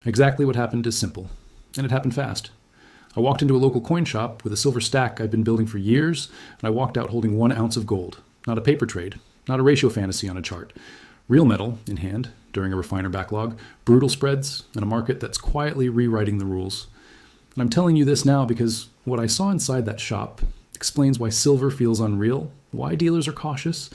Exactly what happened is simple, and it happened fast. I walked into a local coin shop with a silver stack I've been building for years, and I walked out holding 1 ounce of gold. Not a paper trade, not a ratio fantasy on a chart. Real metal in hand during a refiner backlog, brutal spreads, and a market that's quietly rewriting the rules. And I'm telling you this now because what I saw inside that shop explains why silver feels unreal, why dealers are cautious,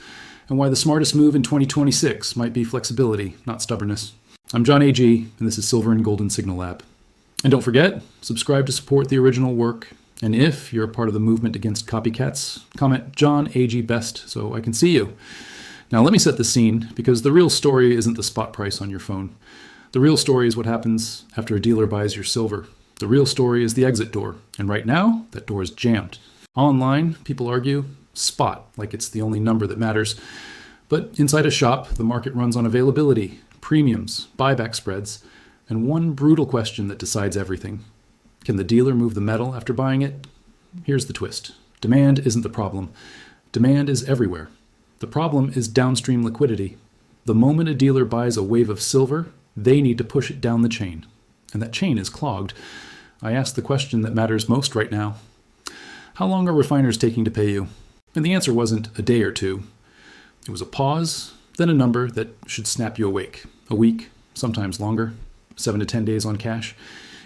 and why the smartest move in 2026 might be flexibility, not stubbornness. I'm John A.G., and this is Silver&Golden Signal Lab. And don't forget, subscribe to support the original work. And if you're a part of the movement against copycats, comment John A.G. Best so I can see you. Now let me set the scene, because the real story isn't the spot price on your phone. The real story is what happens after a dealer buys your silver. The real story is the exit door, and right now, that door is jammed. Online, people argue spot, like it's the only number that matters. But inside a shop, the market runs on availability, premiums, buyback spreads, and one brutal question that decides everything. Can the dealer move the metal after buying it? Here's the twist. Demand isn't the problem. Demand is everywhere. The problem is downstream liquidity. The moment a dealer buys a wave of silver, they need to push it down the chain. And that chain is clogged. I asked the question that matters most right now. How long are refiners taking to pay you? And the answer wasn't a day or two. It was a pause, then a number that should snap you awake. A week, sometimes longer, 7 to 10 days on cash.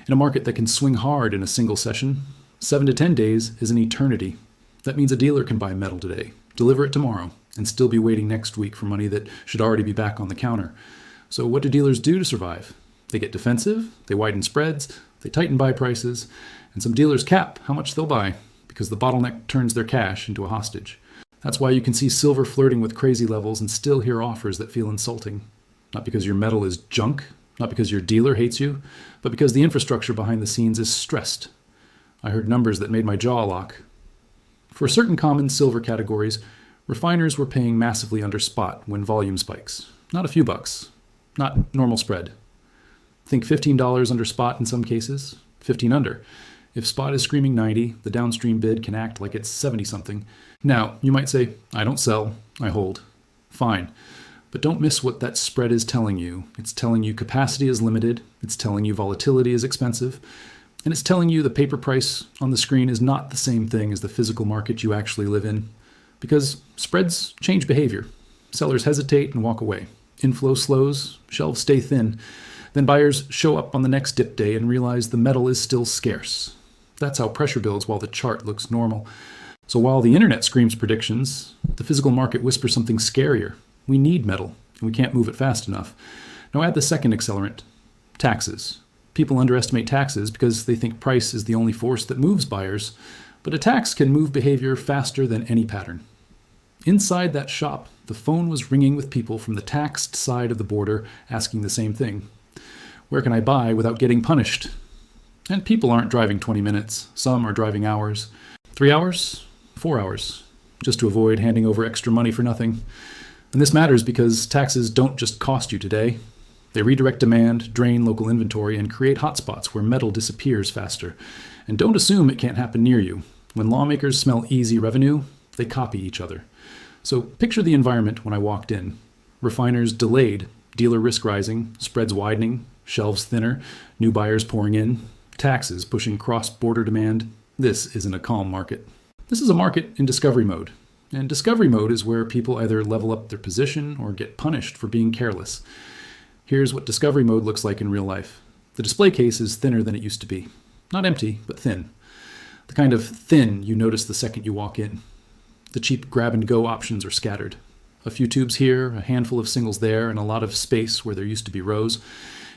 In a market that can swing hard in a single session, 7 to 10 days is an eternity. That means a dealer can buy metal today, deliver it tomorrow, and still be waiting next week for money that should already be back on the counter. So what do dealers do to survive? They get defensive, they widen spreads, they tighten buy prices, and some dealers cap how much they'll buy because the bottleneck turns their cash into a hostage. That's why you can see silver flirting with crazy levels and still hear offers that feel insulting. Not because your metal is junk, not because your dealer hates you, but because the infrastructure behind the scenes is stressed. I heard numbers that made my jaw lock. For certain common silver categories, refiners were paying massively under spot when volume spikes. Not a few bucks, not normal spread. Think $15 under spot in some cases, 15 under. If spot is screaming 90, the downstream bid can act like it's 70-something. Now, you might say, I don't sell, I hold. Fine. But don't miss what that spread is telling you. It's telling you capacity is limited, it's telling you volatility is expensive, and it's telling you the paper price on the screen is not the same thing as the physical market you actually live in. Because spreads change behavior. Sellers hesitate and walk away. Inflow slows, shelves stay thin. Then buyers show up on the next dip day and realize the metal is still scarce. That's how pressure builds while the chart looks normal. So while the internet screams predictions, the physical market whispers something scarier. We need metal, and we can't move it fast enough. Now add the second accelerant, taxes. People underestimate taxes because they think price is the only force that moves buyers, but a tax can move behavior faster than any pattern. Inside that shop, the phone was ringing with people from the taxed side of the border asking the same thing. Where can I buy without getting punished? And people aren't driving 20 minutes. Some are driving hours. 3 hours? 4 hours. Just to avoid handing over extra money for nothing. And this matters because taxes don't just cost you today. They redirect demand, drain local inventory, and create hotspots where metal disappears faster. And don't assume it can't happen near you. When lawmakers smell easy revenue, they copy each other. So picture the environment when I walked in. Refiners delayed, dealer risk rising, spreads widening, shelves thinner, new buyers pouring in, taxes pushing cross-border demand. This isn't a calm market. This is a market in discovery mode. And discovery mode is where people either level up their position or get punished for being careless. Here's what discovery mode looks like in real life. The display case is thinner than it used to be. Not empty, but thin. The kind of thin you notice the second you walk in. The cheap grab-and-go options are scattered. A few tubes here, a handful of singles there, and a lot of space where there used to be rows.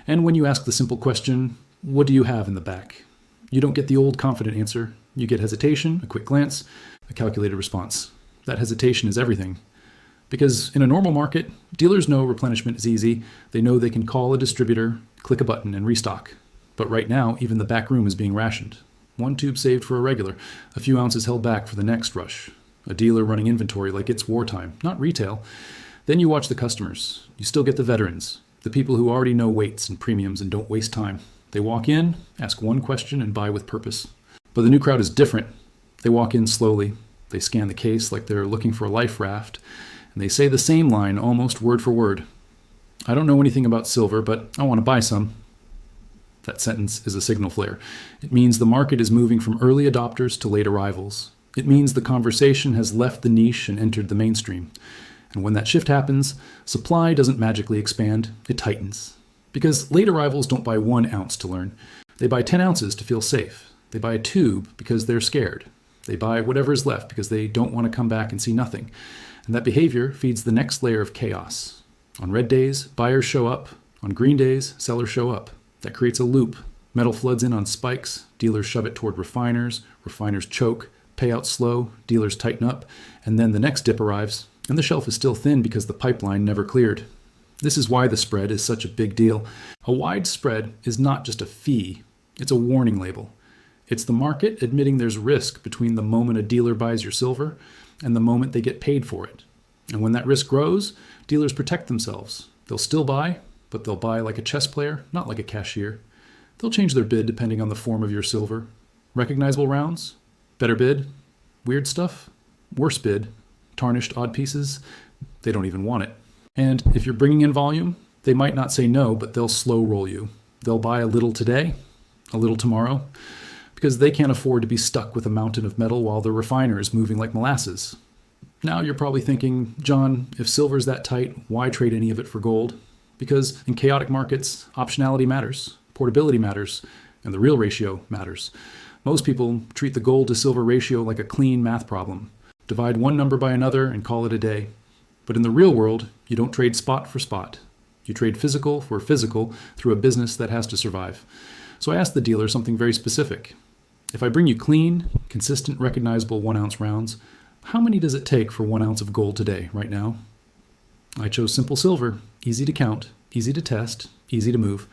And when you ask the simple question, what do you have in the back? You don't get the old confident answer. You get hesitation, a quick glance, a calculated response. That hesitation is everything. Because in a normal market, dealers know replenishment is easy. They know they can call a distributor, click a button, and restock. But right now, even the back room is being rationed. 1 tube saved for a regular, a few ounces held back for the next rush. A dealer running inventory like it's wartime, not retail. Then you watch the customers. You still get the veterans, the people who already know weights and premiums and don't waste time. They walk in, ask one question, and buy with purpose. But the new crowd is different. They walk in slowly. They scan the case like they're looking for a life raft, and they say the same line almost word for word. I don't know anything about silver, but I want to buy some. That sentence is a signal flare. It means the market is moving from early adopters to late arrivals. It means the conversation has left the niche and entered the mainstream. And when that shift happens, supply doesn't magically expand, it tightens. Because late arrivals don't buy 1 ounce to learn. They buy 10 ounces to feel safe. They buy a tube because they're scared. They buy whatever is left because they don't want to come back and see nothing. And that behavior feeds the next layer of chaos. On red days, buyers show up. On green days, sellers show up. That creates a loop. Metal floods in on spikes, dealers shove it toward refiners choke, payouts slow, dealers tighten up, and then the next dip arrives, and the shelf is still thin because the pipeline never cleared. This is why the spread is such a big deal. A wide spread is not just a fee, it's a warning label. It's the market admitting there's risk between the moment a dealer buys your silver and the moment they get paid for it. And when that risk grows, dealers protect themselves. They'll still buy, but they'll buy like a chess player, not like a cashier. They'll change their bid depending on the form of your silver. Recognizable rounds? Better bid? Weird stuff? Worse bid? Tarnished odd pieces? They don't even want it. And if you're bringing in volume, they might not say no, but they'll slow roll you. They'll buy a little today, a little tomorrow, because they can't afford to be stuck with a mountain of metal while the refiner is moving like molasses. Now you're probably thinking, John, if silver's that tight, why trade any of it for gold? Because in chaotic markets, optionality matters, portability matters, and the real ratio matters. Most people treat the gold to silver ratio like a clean math problem. Divide one number by another and call it a day. But in the real world, you don't trade spot for spot. You trade physical for physical through a business that has to survive. So I asked the dealer something very specific. If I bring you clean, consistent, recognizable 1 ounce rounds, how many does it take for 1 ounce of gold today, right now? I chose simple silver, easy to count, easy to test, easy to move.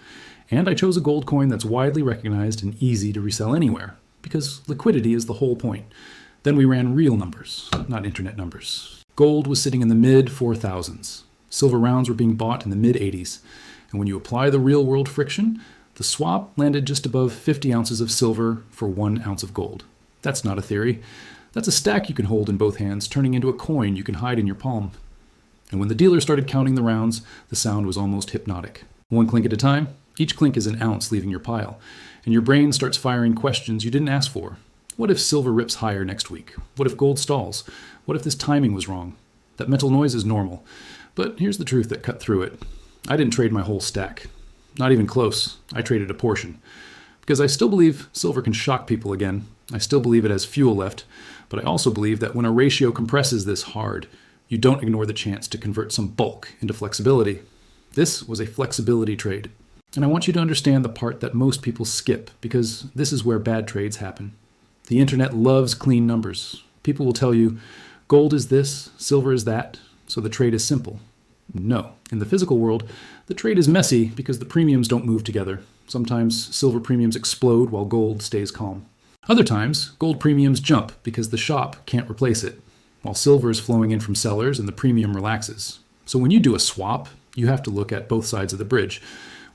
And I chose a gold coin that's widely recognized and easy to resell anywhere, because liquidity is the whole point. Then we ran real numbers, not internet numbers. Gold was sitting in the mid-4,000s. Silver rounds were being bought in the mid-80s. And when you apply the real-world friction, the swap landed just above 50 ounces of silver for 1 ounce of gold. That's not a theory. That's a stack you can hold in both hands, turning into a coin you can hide in your palm. And when the dealer started counting the rounds, the sound was almost hypnotic. 1 clink at a time, each clink is an ounce leaving your pile. And your brain starts firing questions you didn't ask for. What if silver rips higher next week? What if gold stalls? What if this timing was wrong? That mental noise is normal. But here's the truth that cut through it. I didn't trade my whole stack. Not even close. I traded a portion. Because I still believe silver can shock people again. I still believe it has fuel left. But I also believe that when a ratio compresses this hard, you don't ignore the chance to convert some bulk into flexibility. This was a flexibility trade. And I want you to understand the part that most people skip, because this is where bad trades happen. The internet loves clean numbers. People will tell you, gold is this, silver is that, so the trade is simple. No. In the physical world, the trade is messy because the premiums don't move together. Sometimes silver premiums explode while gold stays calm. Other times, gold premiums jump because the shop can't replace it, while silver is flowing in from sellers and the premium relaxes. So when you do a swap, you have to look at both sides of the bridge.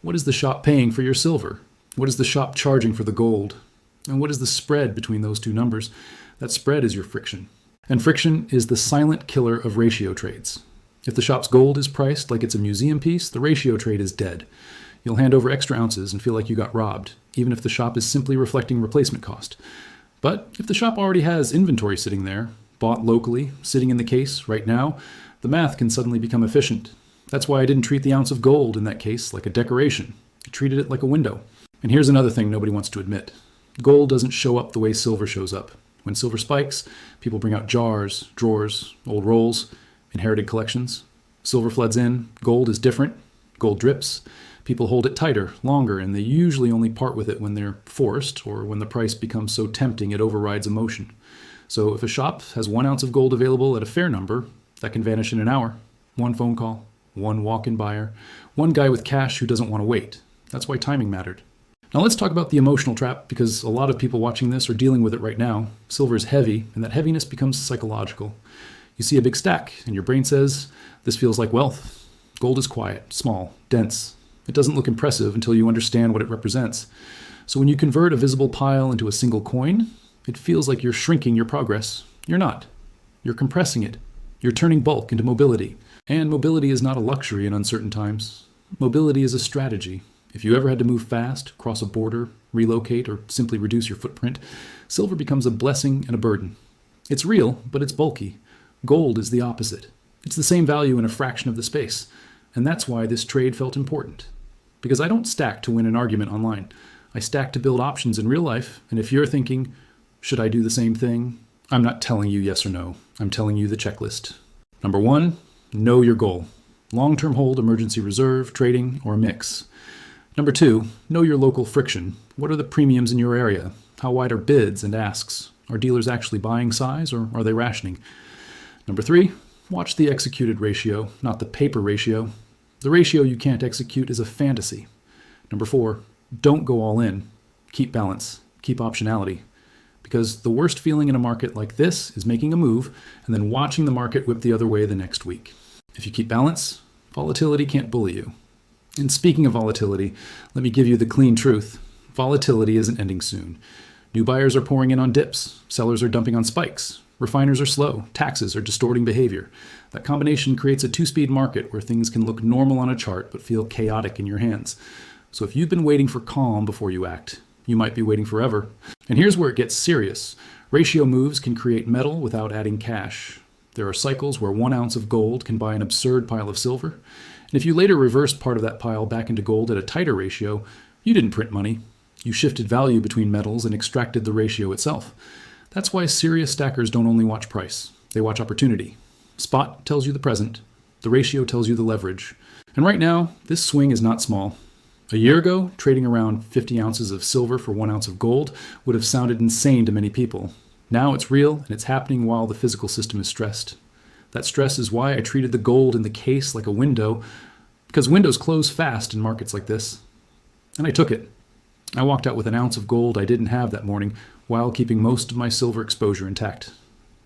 What is the shop paying for your silver? What is the shop charging for the gold? And what is the spread between those two numbers? That spread is your friction. And friction is the silent killer of ratio trades. If the shop's gold is priced like it's a museum piece, the ratio trade is dead. You'll hand over extra ounces and feel like you got robbed, even if the shop is simply reflecting replacement cost. But if the shop already has inventory sitting there, bought locally, sitting in the case right now, the math can suddenly become efficient. That's why I didn't treat the ounce of gold in that case like a decoration. I treated it like a window. And here's another thing nobody wants to admit. Gold doesn't show up the way silver shows up. When silver spikes, people bring out jars, drawers, old rolls, inherited collections. Silver floods in, gold is different. Gold drips. People hold it tighter, longer, and they usually only part with it when they're forced or when the price becomes so tempting it overrides emotion. So if a shop has 1 ounce of gold available at a fair number, that can vanish in an hour. 1 phone call, 1 walk-in buyer, 1 guy with cash who doesn't want to wait. That's why timing mattered. Now let's talk about the emotional trap, because a lot of people watching this are dealing with it right now. Silver is heavy, and that heaviness becomes psychological. You see a big stack, and your brain says, this feels like wealth. Gold is quiet, small, dense. It doesn't look impressive until you understand what it represents. So when you convert a visible pile into a single coin, it feels like you're shrinking your progress. You're not. You're compressing it. You're turning bulk into mobility. And mobility is not a luxury in uncertain times. Mobility is a strategy. If you ever had to move fast, cross a border, relocate, or simply reduce your footprint, silver becomes a blessing and a burden. It's real, but it's bulky. Gold is the opposite. It's the same value in a fraction of the space. And that's why this trade felt important. Because I don't stack to win an argument online. I stack to build options in real life, and if you're thinking, should I do the same thing? I'm not telling you yes or no. I'm telling you the checklist. Number 1, know your goal. Long-term hold, emergency reserve, trading, or a mix. Number 2, know your local friction. What are the premiums in your area? How wide are bids and asks? Are dealers actually buying size, or are they rationing? Number 3, watch the executed ratio, not the paper ratio. The ratio you can't execute is a fantasy. Number 4, don't go all in. Keep balance. Keep optionality. Because the worst feeling in a market like this is making a move and then watching the market whip the other way the next week. If you keep balance, volatility can't bully you. And speaking of volatility, let me give you the clean truth. Volatility isn't ending soon. New buyers are pouring in on dips. Sellers are dumping on spikes. Refiners are slow. Taxes are distorting behavior. That combination creates a two-speed market where things can look normal on a chart but feel chaotic in your hands. So if you've been waiting for calm before you act, you might be waiting forever. And here's where it gets serious. Ratio moves can create metal without adding cash. There are cycles where 1 ounce of gold can buy an absurd pile of silver. And if you later reversed part of that pile back into gold at a tighter ratio, you didn't print money. You shifted value between metals and extracted the ratio itself. That's why serious stackers don't only watch price. They watch opportunity. Spot tells you the present. The ratio tells you the leverage. And right now, this swing is not small. A year ago, trading around 50 ounces of silver for 1 ounce of gold would have sounded insane to many people. Now it's real, and it's happening while the physical system is stressed. That stress is why I treated the gold in the case like a window, because windows close fast in markets like this. And I took it. I walked out with an ounce of gold I didn't have that morning while keeping most of my silver exposure intact.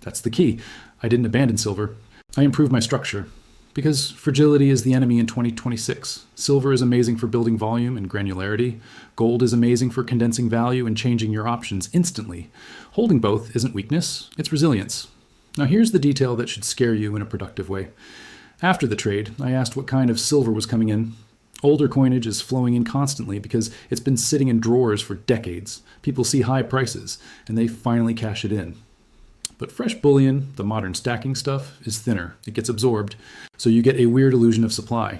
That's the key. I didn't abandon silver. I improved my structure. Because fragility is the enemy in 2026. Silver is amazing for building volume and granularity. Gold is amazing for condensing value and changing your options instantly. Holding both isn't weakness, it's resilience. Now here's the detail that should scare you in a productive way. After the trade, I asked what kind of silver was coming in. Older coinage is flowing in constantly because it's been sitting in drawers for decades. People see high prices, and they finally cash it in. But fresh bullion, the modern stacking stuff, is thinner. It gets absorbed, so you get a weird illusion of supply.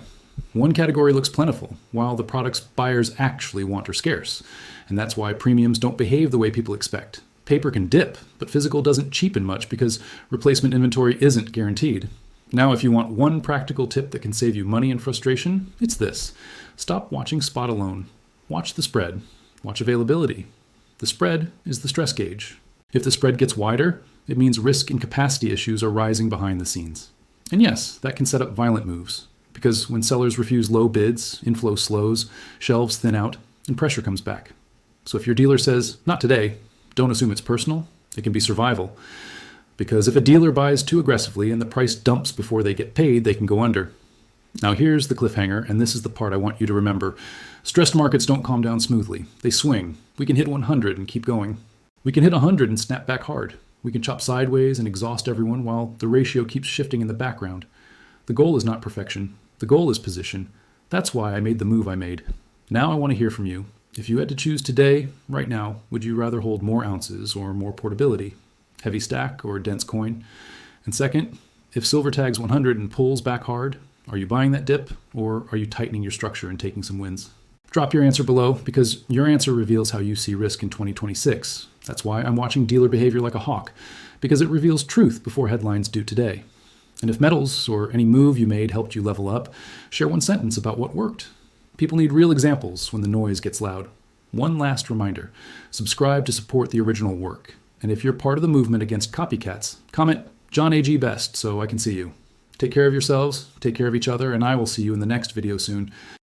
One category looks plentiful, while the products buyers actually want are scarce. And that's why premiums don't behave the way people expect. Paper can dip, but physical doesn't cheapen much because replacement inventory isn't guaranteed. Now, if you want one practical tip that can save you money and frustration, it's this. Stop watching spot alone. Watch the spread. Watch availability. The spread is the stress gauge. If the spread gets wider, it means risk and capacity issues are rising behind the scenes. And yes, that can set up violent moves, because when sellers refuse low bids, inflow slows, shelves thin out, and pressure comes back. So if your dealer says, not today, don't assume it's personal. It can be survival. Because if a dealer buys too aggressively and the price dumps before they get paid, they can go under. Now here's the cliffhanger, and this is the part I want you to remember. Stressed markets don't calm down smoothly. They swing. We can hit 100 and keep going. We can hit 100 and snap back hard. We can chop sideways and exhaust everyone while the ratio keeps shifting in the background. The goal is not perfection. The goal is position. That's why I made the move I made. Now I want to hear from you. If you had to choose today, right now, would you rather hold more ounces or more portability? Heavy stack or dense coin? And second, if silver tags 100 and pulls back hard, are you buying that dip or are you tightening your structure and taking some wins? Drop your answer below because your answer reveals how you see risk in 2026. That's why I'm watching dealer behavior like a hawk, because it reveals truth before headlines do today. And if metals or any move you made helped you level up, share one sentence about what worked. People need real examples when the noise gets loud. One last reminder, subscribe to support the original work. And if you're part of the movement against copycats, comment John A.G. Best so I can see you. Take care of yourselves, take care of each other, and I will see you in the next video soon.